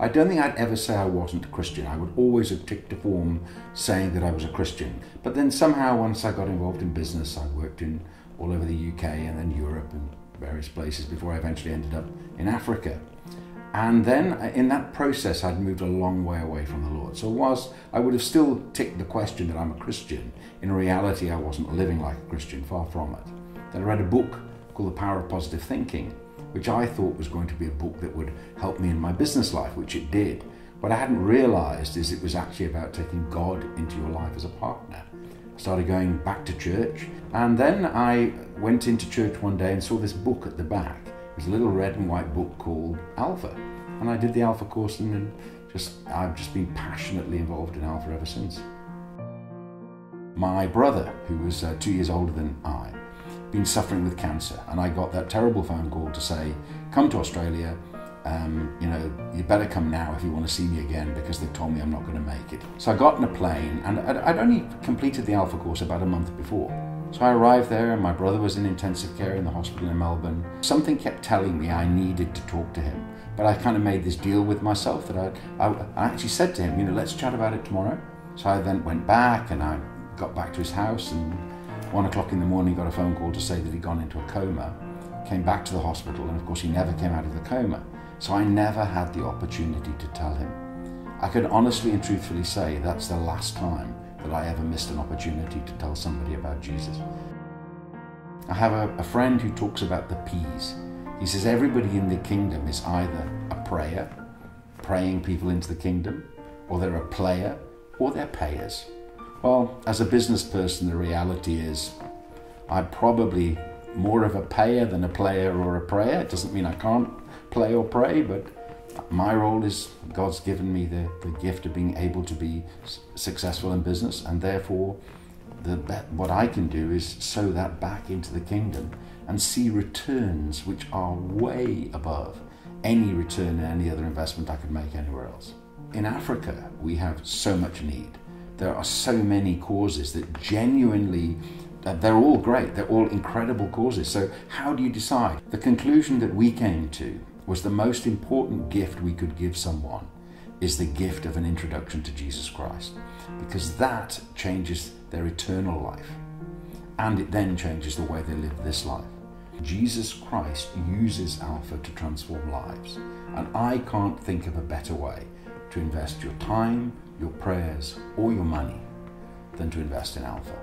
I don't think I'd ever say I wasn't a Christian. I would always have ticked a form saying that I was a Christian. But then somehow once I got involved in business, I worked in all over the UK and then Europe and various places before I eventually ended up in Africa. And then in that process, I'd moved a long way away from the Lord. So whilst I would have still ticked the question that I'm a Christian, in reality, I wasn't living like a Christian, far from it. Then I read a book called The Power of Positive Thinking, which I thought was going to be a book that would help me in my business life, which it did. What I hadn't realized is it was actually about taking God into your life as a partner. I started going back to church, and then I went into church one day and saw this book at the back. It was a little red and white book called Alpha. And I did the Alpha course, and I've just been passionately involved in Alpha ever since. My brother, who was 2 years older than I, been suffering with cancer, and I got that terrible phone call to say, come to Australia, you better come now if you want to see me again, because they've told me I'm not going to make it. So I got in a plane, and I'd only completed the Alpha course about a month before. So I arrived there, and my brother was in intensive care in the hospital in Melbourne. Something kept telling me I needed to talk to him, but I kind of made this deal with myself that I actually said to him, let's chat about it tomorrow. So I then went back, and I got back to his house, and 1 o'clock in the morning got a phone call to say that he'd gone into a coma. Came back to the hospital, and of course he never came out of the coma. So I never had the opportunity to tell him. I could honestly and truthfully say that's the last time that I ever missed an opportunity to tell somebody about Jesus. I have a friend who talks about the P's. He says everybody in the kingdom is either a prayer, praying people into the kingdom, or they're a player, or they're payers. Well, as a business person, the reality is I'm probably more of a payer than a player or a prayer. It doesn't mean I can't play or pray, but my role is God's given me the gift of being able to be successful in business, and therefore what I can do is sow that back into the kingdom and see returns which are way above any return in any other investment I could make anywhere else. In Africa, we have so much need. There are so many causes that genuinely, they're all great, they're all incredible causes. So how do you decide? The conclusion that we came to was the most important gift we could give someone is the gift of an introduction to Jesus Christ, because that changes their eternal life, and it then changes the way they live this life. Jesus Christ uses Alpha to transform lives, and I can't think of a better way to invest your time, your prayers, or your money than to invest in Alpha.